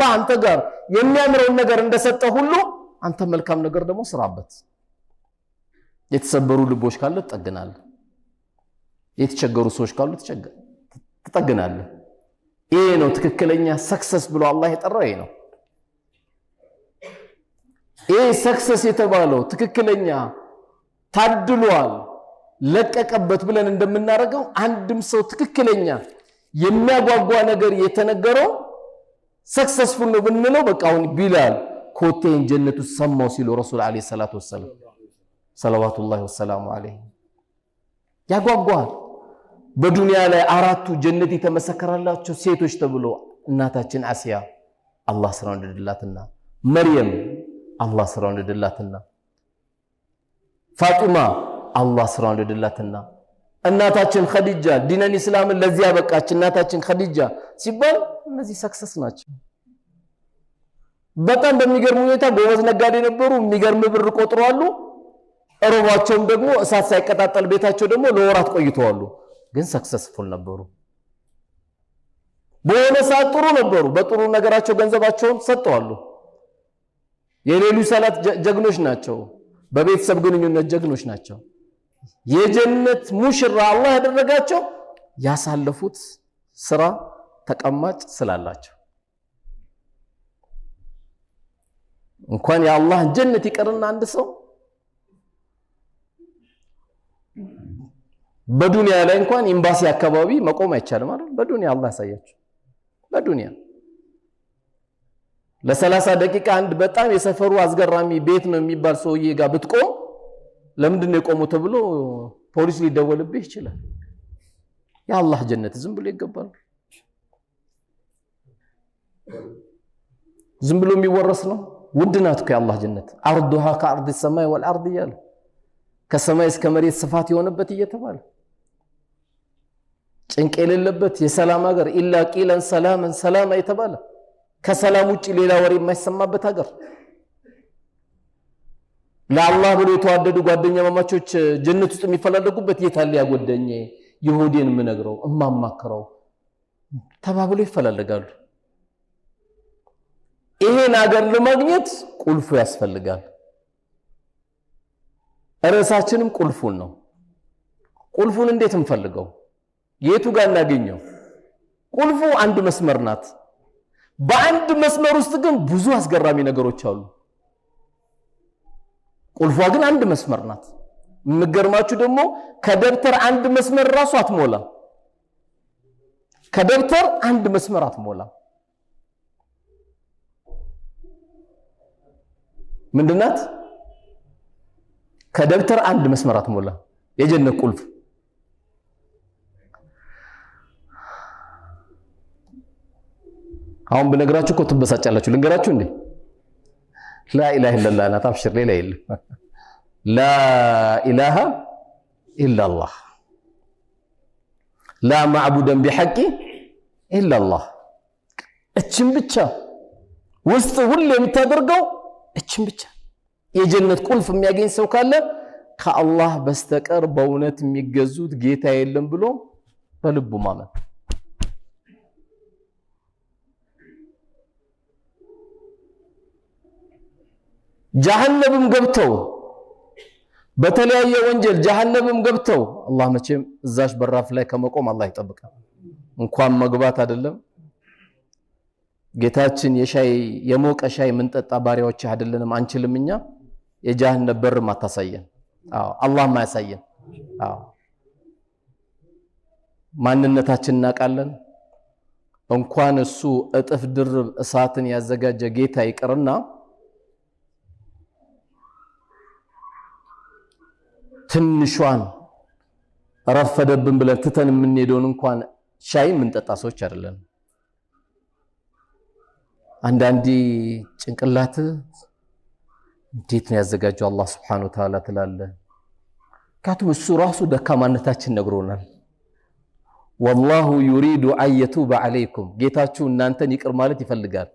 አላህ አንተ ጋር የሚያምረውን ነገር እንደሰጠ ሁሉ አንተ መልካም ነገር ደግሞ ስራበት የተሰበሩ ልቦች ካሉ ትጠግናለህ የተቸገሩ ሰዎች ካሉ ትጠግናለህ ይሄ ነው ትክክለኛ ሰክሰስ ብሎ አላህ የጠራው ይሄ ነው ይሄ ሰክሰስ የተባለው ትክክለኛ ታድሏል ለቀቀበት ብለን እንደምናረጋው አንድም ሰው ትክክለኛ የሚያጓጓ ነገር የተነገረው ሰክሰስፉል ነው ብንለው በቃ አሁን ቢላል ኮቴን ጀነቱ ሰማው ሲሉ ረሱል አለይሂ ሰላቱ ወሰለም ሰለዋቱላሂ ወሰላሙ ዐለይሂ ያጓጓል በዱንያ ላይ አራቱ ጀነት የተመሰከረላቸው ሴቶች ተብሎ እናታችን አሲያ አላህ ስራውን እንደድላትና መርየም አላህ ስራውን እንደድላትና ፋጢማ አላህ ስራውን እንደድላትና እናታችን ኸዲጃ ዲነን እስላምን ለዚያ በቃች እናታችን ኸዲጃ ሲባል እነዚህ ሰክሰስ ናቸው በጣም በሚገርም ሁኔታ ጎበዝ ነጋዴ ነበሩ የሚገርም ብር ቆጥረዋሉ እሮባቸውም ደግሞ እሳት ሳይቀጣጠል ቤታቸው ደግሞ ለወራት ቆይተዋሉ ግን ሰክሰስፉል ነበሩ በሆነ ሰዓት ጥሩ ነበሩ በጥሩ ነገራቸው ገንዘባቸውን ሰጠዋሉ የሌሉ ሰላት ጀግኖች ናቸው በቤተሰብ ግንኙነት ጀግኖች ናቸው የጀነት ሙሽራ አላህ ያደረጋቸው ያሳለፉት ስራ ተቀማጭ ስላላቸው እንኳን የአላህ ጀነት ይቀርና አንድ ሰው በዱንያ ላይ እንኳን ኤምባሲ አካባቢ መቆም አይቻልም አይደል በዱንያ አላህ ያሳያችሁ በዱንያ ለ30 ደቂቃ አንድ በጣም የሰፈሩ አዝገራሚ ቤት ነው የሚባል ሰውዬ ጋር ብትቆም ለምንድን ነው የቆመው ተብሎ ፖሊስ ሊደወልብህ ይችላል የአላህ ጀነት ዝም ብሎ ይገባል ዝም ብሎ የሚወረስ ነው ውድናት ከአላህ ጀነት አርዱሃ ከአርድ السماء والارض ያለ ከሰማይ እስከ መሬት ስፋት የሆነበት እየተባለ ጭንቅ የሌለበት የሰላም ሀገር ኢላ ቂለን ሰላመን ሰላማ የተባለ ከሰላም ውጪ ሌላ ወሬ የማይሰማበት ሀገር ለአላህ ብሎ የተዋደዱ ጓደኛ ማማቾች ጀነት ውስጥ የሚፈላለጉበት የታለ ያጎደኘ ይሁዲን ምነግረው እማማከረው ተባብሎ ይፈላለጋሉ ይሄን ሀገር ለማግኘት ቁልፉ ያስፈልጋል ራሳችንም ቁልፉን ነው ቁልፉን እንዴት እንፈልገው የቱ ጋር እናገኘው ቁልፉ አንድ መስመር ናት በአንድ መስመር ውስጥ ግን ብዙ አስገራሚ ነገሮች አሉ ቁልፏ ግን አንድ መስመር ናት ምገርማችሁ ደግሞ ከደብተር አንድ መስመር ራሱ አትሞላ ከደብተር አንድ መስመር አትሞላ ምንድናት ከደብተር አንድ መስመር አትሞላ የጀነት ቁልፍ አሁን በነግራችሁ እኮ ትበሳጫላችሁ ልንገራችሁ እንዴ لا اله الا الله انا تبشر لا اله لا اله الا الله لا معبود بحق الا الله እችን ብቻ ውስጥ ሁሉ የምታደርገው እችን ብቻ የጀነት ቁልፍ የሚያገኝ ሰው ካለ ከአላህ በስተቀር በእውነት የሚገዙት ጌታ የለም ብሎ በልቡ ማመን ጀሃነምም ገብተው በተለያየ ወንጀል ጀሃነምም ገብተው አላህ መቼም እዛሽ በራፍ ላይ ከመቆም አላህ ይጠብቃል እንኳን መግባት አይደለም ጌታችን የሻይ የሞቀ ሻይ ምን ጠጣ ባሪያዎች አይደለንም አንችልምኛ የጀሃነም በር ማታሳየን አላህ ማያሳየን ማንነታችንን እናቃለን እንኳን እሱ እጥፍ ድርብ እሳትን ያዘጋጀ ጌታ ይቀርና ትንሿን ረፈደብን ብለን ትተን የምንሄደውን እንኳን ሻይ ምን ጠጣ ሰዎች አይደለም አንዳንዲ ጭንቅላት እንዴት ነው ያዘጋጀው አላህ Subhanahu Wa Ta'ala ተላለ ካቱም እሱ ራሱ ደካማነታችን ነግሮናል والله يريد ان يتوب عليكم ጌታችሁ እናንተን ይቅር ማለት ይፈልጋል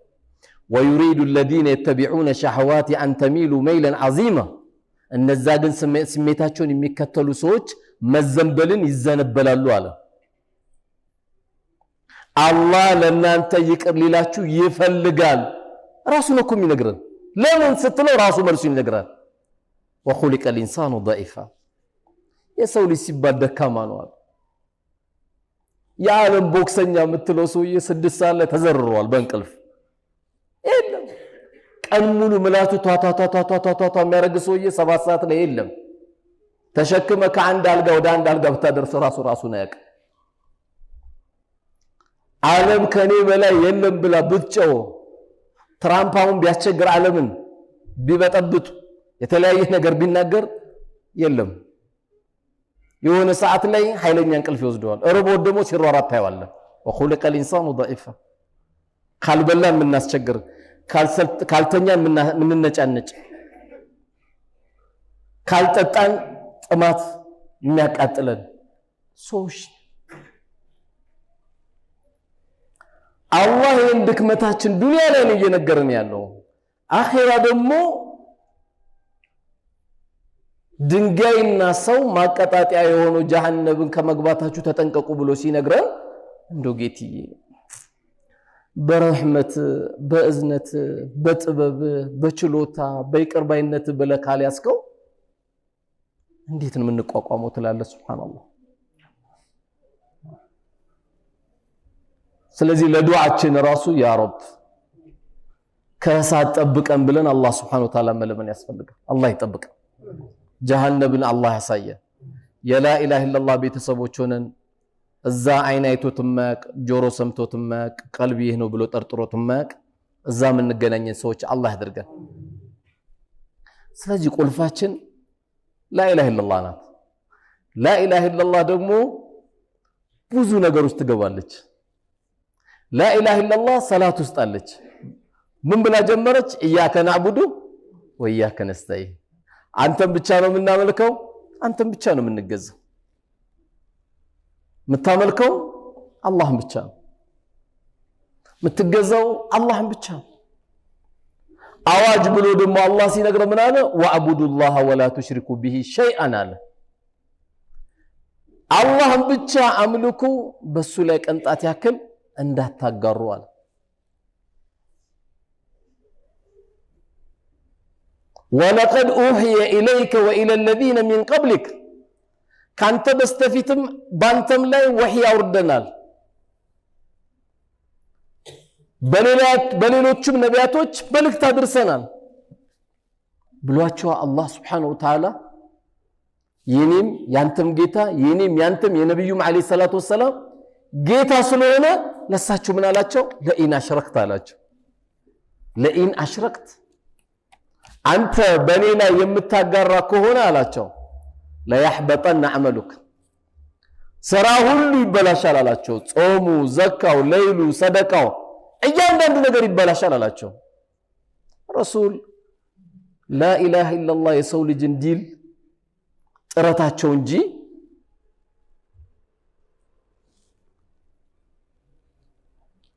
ويريد الذين يتبعون شهوات ان تميلوا ميلا عظيما እነዛ ግን ስሜታቸውን የሚከተሉ ሰዎች መዘንበልን ይዘነበላሉ አለ አላህ ለእናንተ ይቅር ሊላችሁ ይፈልጋል ራሱ ነው እኮ የሚነግረን ለምን ስትለው ራሱ መልሱ ይነግራል وخلق الانسان ضعيفا የሰው ልጅ ሲባል ደካማ ነው የዓለም ቦክሰኛ የምትለው ሰውዬ 6 ሰዓት ላይ ተዘርሯል በእንቅልፍ የለም ቀን ሙሉ ምላቱ ቷቷቷቷቷቷ የሚያረግ ሰውዬ 7 ሰዓት ላይ የለም ተሸክመ ከአንድ አልጋ ወደ አንድ አልጋ ብታደርስ ራሱ ነው ያቀ ዓለም ከኔ በላይ የለም ብላ ብትጨው ትራምፓውን ቢያስቸግር ዓለምን ቢበጠብጡ የተለያየ ነገር ቢናገር የለም የሆነ ሰዓት ላይ ኃይለኛ እንቅልፍ ይወስደዋል እርቦ ደሞ ሲሯራጥ ታይዋለ وخلق الانسان ضعيفا ካልበላን ምናስቸግር ካልተኛን ምንነጫነጭ ካልጠጣን ጥማት የሚያቃጥለን ሰዎች አላህ እንድክመታችን ዱንያ ላይ ነው እየነገረን ያለው አኺራ ደግሞ ድንጋይና ሰው ማቀጣጣያ የሆነው ጀሃነምን ከመግባታችሁ ተጠንቀቁ ብሎ ሲነግረን እንደው ጌትዬ በረህመት በእዝነት በጥበብ በችሎታ በይቅርባይነት በለካል ያስከው እንዴት ነው የምንቋቋመው ትላለህ ሱብሃንአላህ ስለዚህ ለዱዓችን ራሱ ያ ረብ ከሳት ጠብቀን ብለን አላህ Subhanahu Wa Ta'ala መለመን ያስፈልጋል አላህ ይጠብቀን ጀሃነምን አላህ ያሳየ የላ ኢላሃ ኢላላህ ቤተሰቦች ሆነን እዛ አይን አይቶት ማቅ ጆሮ ሰምቶት ማቅ ቀልብ ይሄ ነው ብሎ ጠርጥሮት ማቅ እዛ ምን ገናኘን ሰዎች አላህ ያድርገን ስለዚህ ቁልፋችን ላ ኢላሃ ኢላላህ ናት ላ ኢላሃ ኢላላህ ደግሞ ብዙ ነገር ውስጥ ትገባለች لا إله إلا الله صلاة استالج من بلا جمرج إياك نعبد وإياك نستعين أنتم بتشانو من نعملكو أنتم بتشانو من نجز متعملكو الله بتشانو متجزو الله بتشانو أواج بلو دم الله سينقر من هذا وعبدوا الله ولا تشركوا به شيئا على الله بتشا أملكو بس لك أنت أتياكل እንዳታጋሩዋል ولقد اوحي اليك والى الذين من قبلك كانت بستفيتم بانتم ላይ ወህይ አውርደናል በሌሎችም ነቢያቶች መልእክት አድርሰናል ብሏቸው አላህ Subhanahu Wa Ta'ala የኔም ያንተም ጌታ የኔም ያንተም የነብዩ መሐመድ ሰለላሁ ዐለይሂ ወሰለም ጌታ ስለሆነ ለሳቸው ምን አላቸው ለኢን አሽረክት አላቸው ለኢን አሽረክት አንተ በኔ ላይ የምታጋራ ከሆነ አላቸው ለይحبطن عملك ስራ ሁሉ ይበላሻል አላቸው ጾሙ ዘካው ለይሉ ሰደቃው እያንዳንዱ ነገር ይበላሻል አላቸው ረሱል لا اله الا الله የሰው ልጅ እንዲል ጥረታቸው እንጂ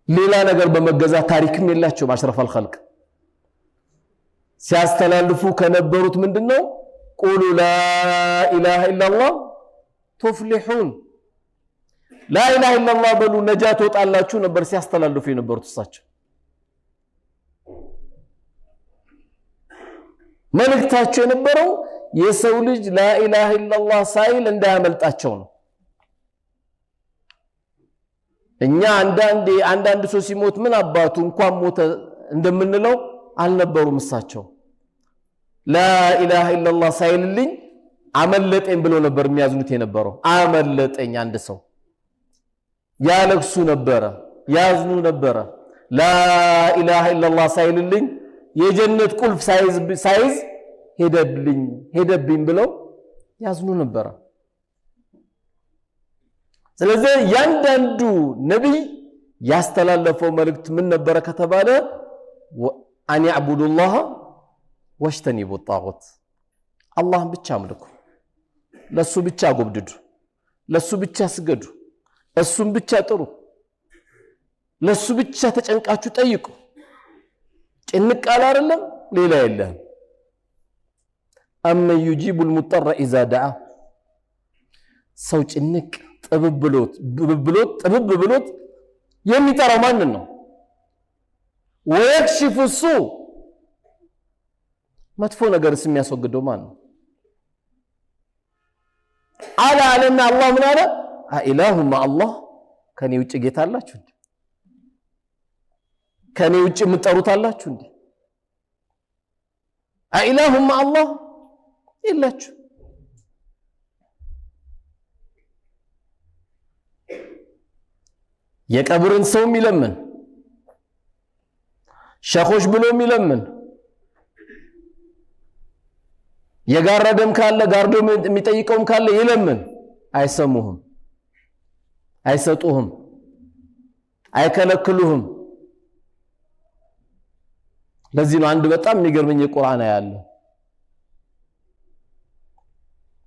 ሌላ ነገር በመገዛት ታሪክም የላቸው ማሽረፈል ኸልቅ ሲያስተላልፉ ከነበሩት ምንድነው ቁሉ ላ ኢላሃ ኢላላህ ተፍሊሁን ላ ኢላሃ ኢላላህ በሉ ነጃት ወጣላችሁ ነበር ሲያስተላልፉ የነበሩት እሳቸው መልእክታቸው የነበረው የሰው ልጅ ላ ኢላሃ ኢላላህ ሳይል እንዳያመልጣቸው ነው እኛ አንዳንድ ሰው ሲሞት ምን አባቱ እንኳን ሞተ እንደምንለው አልነበሩም እሳቸው ላ ኢላሃ ኢላላህ ሳይልልኝ አመለጠኝ ብሎ ነበር የሚያዝኑት የነበረው አመለጠኝ አንድ ሰው ያለቅሱ ነበር ያዝኑ ነበር ላ ኢላሃ ኢላላህ ሳይልልኝ የጀነት ቁልፍ ሳይዝ ሄደብኝ ብለው ያዝኑ ነበር ስለዚህ ያንዳንዱ ነብይ ያስተላለፈው መልእክት ምን ነበር ከተባለ አን ያዕቡዱላህ ወሽተኒቡ ጣጉት አላህን ብቻ አምልኩ ለሱ ብቻ ጎብድዱ ለሱ ብቻ ስገዱ እሱን ብቻ ጥሩ ለሱ ብቻ ተጨንቃችሁ ጠይቁ ጭንቃል አይደለም ሌላ የለም አመ يجيب المضطر اذا دعا ሰው ጭንቅ ጥብብ ብሎት የሚጠራው ማንን ነው? ወይክሽፉ ሱ መጥፎ ነገርስ የሚያስወግደው ማን ነው? አለና አላህ ምን አለ? አኢላሁማ አላህ ከኔ ውጭ ጌታ አላችሁ እንዴ? ከኔ ውጭ የምትጠሩት አላችሁ እንዴ? አኢላሁማ አላህ የላችሁ። የቀብርን ሰው የሚለምን ሸኾች ብሎ የሚለምን የጋረደም ካለ ጋርዶ የሚጠይቀውም ካለ ይለምን፣ አይሰሙህም፣ አይሰጡህም፣ አይከለክሉህም። ለዚህ ነው አንድ በጣም የሚገርመኝ የቁርአን ያለ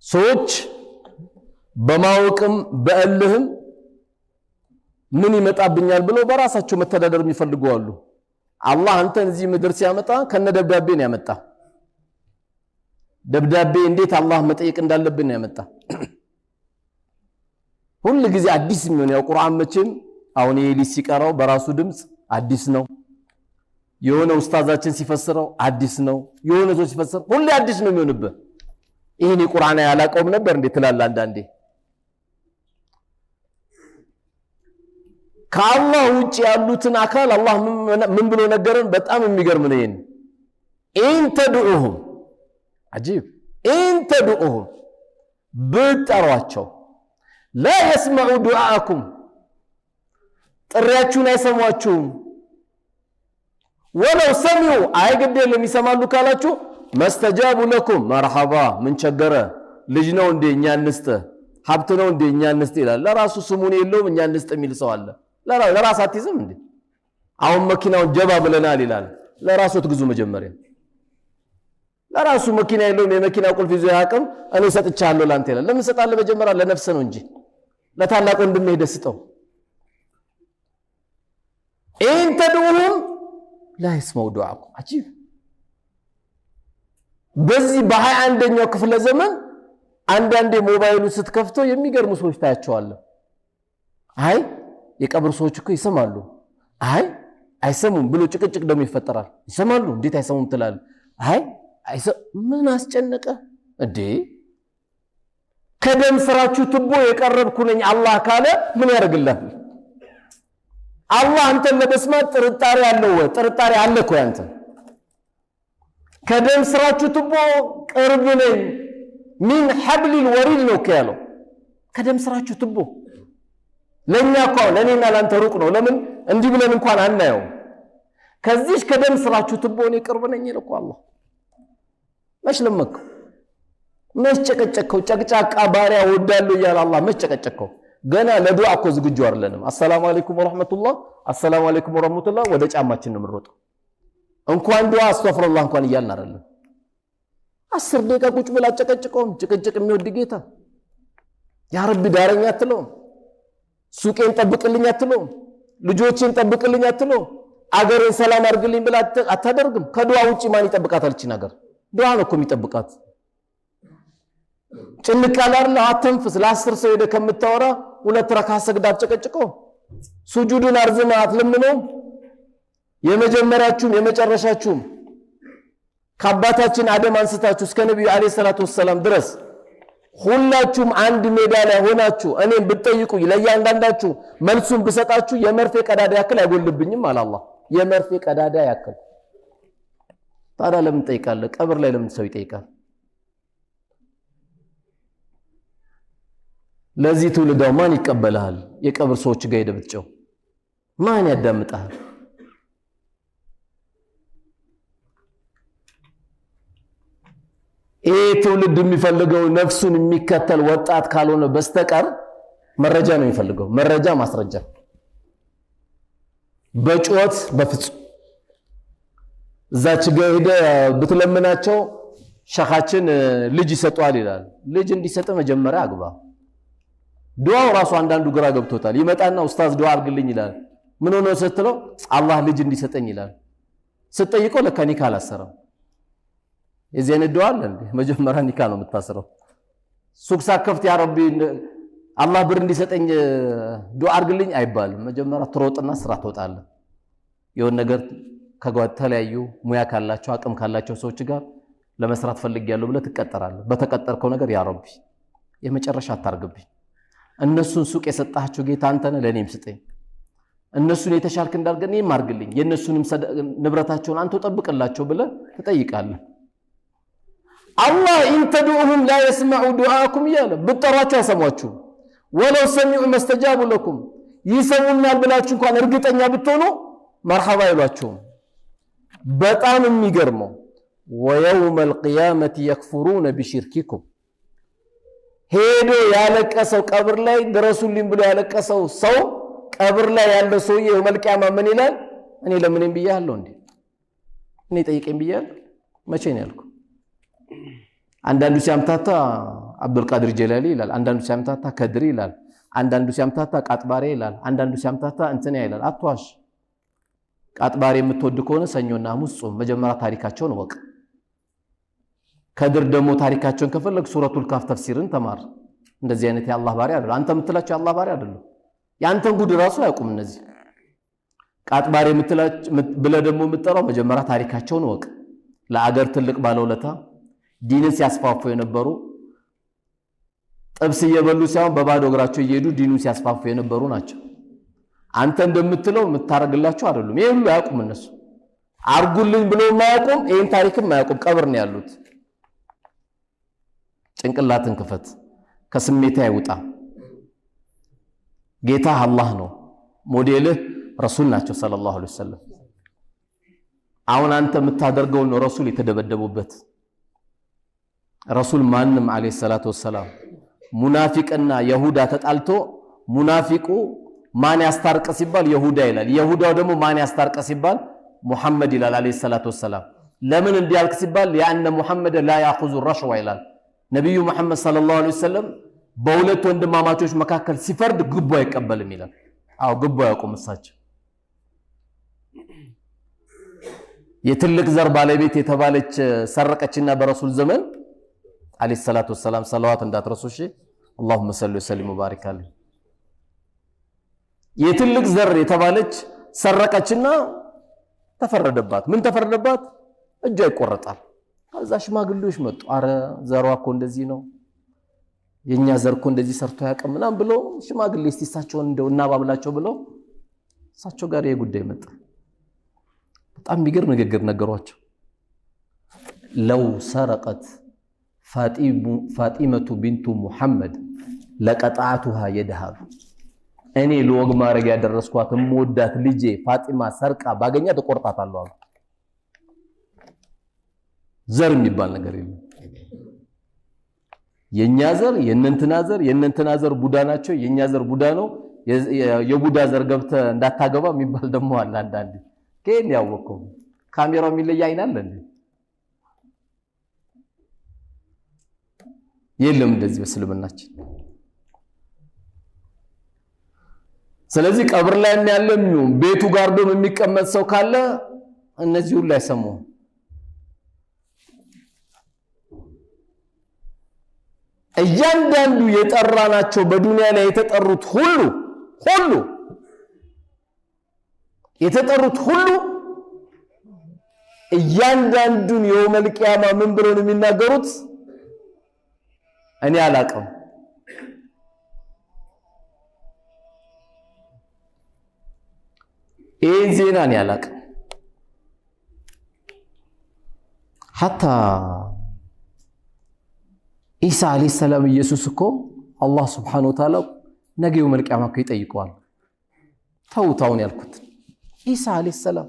ሰዎች በማወቅም በእልህም ምን ይመጣብኛል ብለው በራሳቸው መተዳደር የሚፈልጉ አሉ። አላህ አንተን እዚህ ምድር ሲያመጣ ከነደብዳቤ ነው ያመጣ። ደብዳቤ እንዴት አላህ መጠየቅ እንዳለብን ያመጣ። ሁሉ ጊዜ አዲስ የሚሆን ያው ቁርአን መቼም አሁን ይሄ ሲቀራው በራሱ ድምጽ አዲስ ነው። የሆነ ኡስታዛችን ሲፈስረው አዲስ ነው። የሆነ ሰው ሲፈስር ሁሉ አዲስ ነው የሚሆንበት። ይሄን ቁርአን ያላቀውም ነበር እንዴ ትላለህ አንዳንዴ። ከአላህ ውጭ ያሉትን አካል አላህ ምን ብሎ ነገረን? በጣም የሚገርም ነው። ይሄን ኢንተዱኡሁም አጂብ ኢንተዱኡሁም ብትጠሯቸው ላ يسمعوا ዱዓአኩም ጥሪያችሁን አይሰሟችሁም። ወለው ሰሚዑ አይገደለም ይሰማሉ ካላችሁ መስተጃቡ ለኩም መርሐባ ምን ቸገረ ልጅ ነው እንደኛ እንስተ ሀብት ነው እንደኛ እንስተ ይላል። ለራሱ ስሙን የለውም እኛ እንስተ የሚል ሰው አለ። ለራስ አትይዝም እንዴ? አሁን መኪናውን ጀባ ብለናል ይላል። ለራሱ ትግዙ መጀመሪያ። ለራሱ መኪና የለውም የመኪና ቁልፍ ይዞ ያቀም እኔ ሰጥቻለሁ ላንተ ይላል። ለምን ሰጣለ? መጀመሪያ ለነፍስ ነው እንጂ ለታላቁ ወንድም ሄደ ስጠው። ኢንተዱሁም ላ يسمعوا ዱዓኩም አጂብ። በዚህ በ21ኛው ክፍለ ዘመን አንዳንዴ ሞባይሉን ስትከፍተው የሚገርሙ ሰዎች ታያቸዋለህ። አይ የቀብር ሰዎች እኮ ይሰማሉ፣ አይ አይሰሙም ብሎ ጭቅጭቅ ደግሞ ይፈጠራል። ይሰማሉ እንዴት አይሰሙም ትላለህ? አይ ምን አስጨነቀ እንዴ? ከደም ስራችሁ ትቦ የቀረብኩ ነኝ አላህ ካለ ምን ያደርግልሃል? አላህ አንተን ለመስማት ጥርጣሬ አለው ወይ? ጥርጣሬ አለ እኮ ያንተ። ከደም ስራችሁ ትቦ ቅርብ ነኝ ሚን ሐብሊል ወሪድ ነው ያለው። ከደም ስራችሁ ትቦ ለኛ እኮ ለኔና ላንተ ሩቅ ነው። ለምን እንዲህ ብለን እንኳን አናየው። ከዚህ ከደም ስራችሁ ትቦ እኔ ቅርብ ነኝ ይልኩ አላህ። መሽለመክ መጨቀጨከው ጨቅጫቃ ባሪያ ወዳለው ይላል አላህ። መጨቀጨከው ገና ለዱዓ እኮ ዝግጁ አይደለንም። አሰላሙ አለይኩም ወራህመቱላህ አሰላሙ አለይኩም ወራህመቱላህ ወደ ጫማችን ነው የምንሮጠው። እንኳን ዱዓ አስተግፍሩላህ እንኳን ይያልን አይደለም። 10 ደቂቃ ቁጭ ብላ ጨቀጭቀውም ጭቅጭቅ የሚወድ ጌታ ያ ረቢ ዳረኛ አትለው፣ ሱቄን ጠብቅልኝ አትለው፣ ልጆቼን ጠብቅልኝ አትለው፣ አገሬን ሰላም አድርግልኝ ብላ አታደርግም። ከዱዓ ውጪ ማን ይጠብቃታል? እቺ ነገር ዱዓ ነው እኮ የሚጠብቃት። ጭንቃላር አትንፍስ። ለ10 ሰው ሄደ ከምታወራ 2 ረካ ሰግዳ ጨቀጭቀው ሱጁዱን አርዝማ አትለምነው። የመጀመሪያችሁም የመጨረሻችሁም ከአባታችን አደም አንስታችሁ እስከ ነብዩ አለይሂ ሰላቱ ወሰለም ድረስ ሁላችሁም አንድ ሜዳ ላይ ሆናችሁ እኔን ብትጠይቁኝ ለእያንዳንዳችሁ መልሱን ብሰጣችሁ የመርፌ ቀዳዳ ያክል አይጎልብኝም አለ አላህ። የመርፌ ቀዳዳ ያክል። ታዲያ ለምን ጠይቃለህ? ቀብር ላይ ለምን ሰው ይጠይቃል? ለዚህ ትውልዳው ማን ይቀበልሃል? የቀብር ሰዎች ጋር ሄደህ ብትጨው ማን ያዳምጣል? ይሄ ትውልድ የሚፈልገው ነፍሱን የሚከተል ወጣት ካልሆነ በስተቀር መረጃ ነው የሚፈልገው። መረጃ ማስረጃ። በጩኸት በፍጹም እዛች ጋር ሄደህ ብትለምናቸው ሸኻችን ልጅ ይሰጣል ይላል። ልጅ እንዲሰጥ መጀመሪያ አግባ። ዱዓው ራሱ አንዳንዱ ግራ ገብቶታል። ይመጣና ኡስታዝ ዱዓ አድርግልኝ ይላል። ምን ሆነ ስትለው አላህ ልጅ እንዲሰጠኝ ይላል። ስትጠይቀው ለካ ኒካ አላሰረም። የዚህን ዱዓ አለ እንዴ? መጀመሪያ ኒካ ነው የምታስረው። ሱቅ ሳከፍት ያ ረቢ አላህ ብር እንዲሰጠኝ ዱዓ አድርግልኝ አይባልም። መጀመሪያ ትሮጥና ስራ ትወጣለህ። የሆነ ነገር ከተለያዩ ሙያ ካላቸው አቅም ካላቸው ሰዎች ጋር ለመስራት ፈልጊያለሁ ብለህ ትቀጠራለህ። በተቀጠርከው ነገር ያ ረቢ የመጨረሻ አታርግብኝ፣ እነሱን ሱቅ የሰጣቸው ጌታ አንተ ነህ፣ ለኔም ስጠኝ፣ እነሱን የተሻልክ እንዳርገኝ እኔም አርግልኝ፣ የነሱንም ንብረታቸውን አንተ ጠብቅላቸው ብለህ ትጠይቃለህ። አላህ ኢንተዱኡሁም ላ የስመዑ ዱዓኩም እያለ ብትጠሯቸው አይሰሟችሁም። ወለው ሰሚዑ መስተጃቡ ለኩም ይሰሙናል ብላችሁ እንኳን እርግጠኛ ብትሆኑ መርሐባ ይሏችሁም። በጣም የሚገርመው ወየውመል ቂያመቲ የክፉሩነ ቢሽርኪኩም ሄዶ ያለቀሰው ቀብር ላይ ድረሱልኝ ብሎ ያለቀሰው ሰው ቀብር ላይ ያለው ሰውዬ የውመል ቂያማ ምን ይላል? እኔ ለምንም ብያለሁ እንዴ? እኔ ጠይቀኝ ብያለሁ? መቼ ነው ያልኩ? አንዳንዱ ሲያምታታ አብዱል ቃድር ጀላሊ ይላል፣ አንዳንዱ ሲያምታታ ከድር ይላል፣ አንዳንዱ ሲያምታታ ቃጥባሬ ይላል፣ አንዳንዱ ሲያምታታ እንትና ይላል። አትዋሽ። ቃጥባሬ የምትወድ ከሆነ ሰኞና ሐሙስ ጾም፣ መጀመሪያ ታሪካቸውን ወቅ። ከድር ደግሞ ታሪካቸውን ከፈለግ ሱረቱል ካፍ ተፍሲርን ተማር። እንደዚህ አይነት የአላህ ባሪያ አይደለም። አንተ የምትላቸው የአላህ ባሪያ አይደለም። ያንተን ጉድ ራሱ ያቁም። እነዚህ ቃጥባሬ የምትላቸው ብለህ ደግሞ የምትጠራው መጀመሪያ ታሪካቸውን ወቅ። ለአገር ትልቅ ባለውለታ ዲንን ሲያስፋፉ የነበሩ ጥብስ እየበሉ ሳይሆን በባዶ እግራቸው እየሄዱ ዲኑን ሲያስፋፉ የነበሩ ናቸው። አንተ እንደምትለው የምታረግላቸው አይደሉም። ይሄ ሁሉ አያውቁም። እነሱ አርጉልኝ ብሎ የማያውቁም፣ ይሄን ታሪክም አያውቁም። ቀብር ነው ያሉት። ጭንቅላትን ክፈት፣ ከስሜት አይውጣ። ጌታ አላህ ነው፣ ሞዴልህ ረሱል ናቸው ሰለላሁ ዐለይሂ ወሰለም። አሁን አንተ የምታደርገው ነው ረሱል የተደበደቡበት። ረሱል ማንም አለይሂ ሰላቱ ወሰላም ሙናፊቅና ይሁዳ ተጣልቶ ሙናፊቁ ማን ያስታርቅ ሲባል ይሁዳ ይላል፣ ይሁዳው ደግሞ ማን ያስታርቅ ሲባል ሙሐመድ ይላል አለይሂ ሰላቱ ወሰላም። ለምን እንዲያልክ ሲባል ያነ ሙሐመድ ላ ያኹዙ ረሽዋ ይላል። ነብዩ መሐመድ ሰለላሁ ዐለይሂ ወሰለም በሁለት ወንድማማቾች መካከል ሲፈርድ ግቦ አይቀበልም ይላል። አው ግቦ ያቆም እሳቸው የትልቅ ዘር ባለቤት የተባለች ሰረቀችና በረሱል ዘመን አለይሂ ሰላቱ ወሰላም ሰለዋት እንዳትረሱ እሺ። اللهم صل وسلم وبارك عليه። የትልቅ ዘር የተባለች ሰረቀችና ተፈረደባት። ምን ተፈረደባት? እጇ ይቆረጣል። ከዛ ሽማግሌዎች መጡ። አረ ዘሯ እኮ እንደዚህ ነው፣ የኛ ዘር እኮ እንደዚህ ሰርቶ ያቀም ምናም ብሎ ሽማግሌ እስቲሳቸውን እንደው እናባብላቸው ብለው እሳቸው ጋር የጉዳይ መጣ። በጣም የሚገርም ንግግር ነገሯቸው። ለው ሰረቀት ፋጢመቱ ቢንቱ ሙሐመድ ለቀጣዓቱሃ የደሃሉ እኔ ለወግ ማረግ ያደረስኳት እምወዳት ልጄ ፋጢማ ሰርቃ ባገኛ ተቆርጣታለሁ አሉ። ዘር የሚባል ነገር የለም። የኛ ዘር የእነንትና ዘር ቡዳ ናቸው፣ የኛ ዘር ቡዳ ነው፣ የቡዳ ዘር ገብተ እንዳታገባ የሚባል ደግሞ አለ። አንዳንዴ ከየት ያወቀው ካሜራው የሚለይ አይናል እንዴ? የለም እንደዚህ በእስልምናችን። ስለዚህ ቀብር ላይ ያለም ቤቱ ጋር ደም የሚቀመጥ ሰው ካለ እነዚህ ሁሉ አይሰሙም። እያንዳንዱ የጠራናቸው በዱንያ ላይ የተጠሩት ሁሉ የተጠሩት ሁሉ እያንዳንዱን የውመል ቂያማ ምን ብለው ነው የሚናገሩት? እኔ አላቀም። ይህን ዜና እኔ አላቅም። ሐታ ኢሳ አለይሂ ሰላም ኢየሱስ እኮ አላህ ሱብሓነሁ ወተዓላ ነገ የውመል ቂያማ እኮ ይጠይቀዋል። ተውታውን ያልኩት ኢሳ አለይሂ ሰላም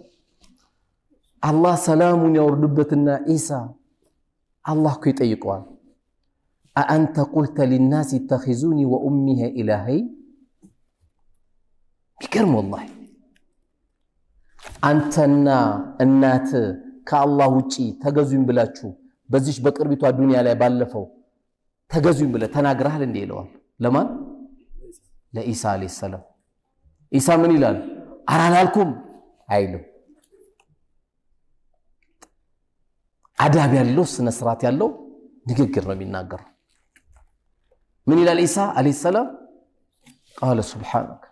አላህ ሰላሙን ያወርድበትና ኢሳ አላህ እኮ ይጠይቀዋል። አአንተ ቁልተ ሊናስ ኢተኺዙኒ ወኡሚሂ ኢላሂ። ቢገርም ወላሂ አንተና እናት ከአላህ ውጪ ተገዙኝ ብላችሁ በዚህ በቅርቢቷ ዱንያ ላይ ባለፈው ተገዙኝ ብለ ተናግረሃል እንዴ ይለዋል። ለማን? ለኢሳ አለይሂ ሰላም። ኢሳ ምን ይላል? አላልኩም አይልም። አዳብ ያለው ስነ ስርዓት ያለው ንግግር ነው የሚናገረው። ምን ይላል ኢሳ አለይሂ ሰላም? ቃለ ሱብሓነከ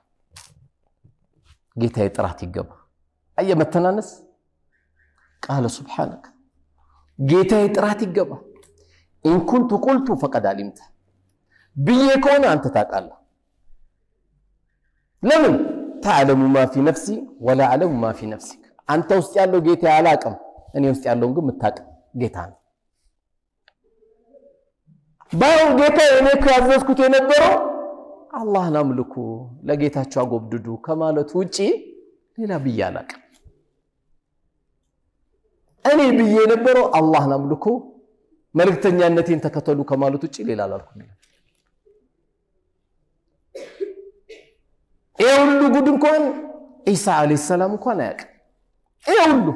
ጌታዬ ጥራት ይገባ። አየመተናነስ ቃለ ሱብሓነከ ጌታዬ ጥራት ይገባ። ኢን ኩንቱ ቁልቱ ፈቀድ አሊምተ ብዬ ከሆነ አንተ ታውቃለህ። ለምን ተዕለሙ ማ ፊ ነፍሲ ወላ አዕለሙ ማ ፊ ነፍሲክ። አንተ ውስጥ ያለው ጌታ አላውቅም፣ እኔ ውስጥ ያለውን ግን የምታውቅ ጌታ ነው። ባይሆን ጌታ እኔ ያዘዝኩት የነበረው አላህን አምልኩ ለጌታቸው አጎብድዱ ከማለት ውጪ ሌላ ብዬ አላውቅም። እኔ ብዬ የነበረው አላህን አምልኩ መልእክተኛነቴን ተከተሉ ከማለት ውጪ ሌላ አላልኩም። ይሄ ሁሉ ጉድ እንኳን ኢሳ አለይሂ ሰላም እንኳን አያውቅም። ይሄ ሁሉ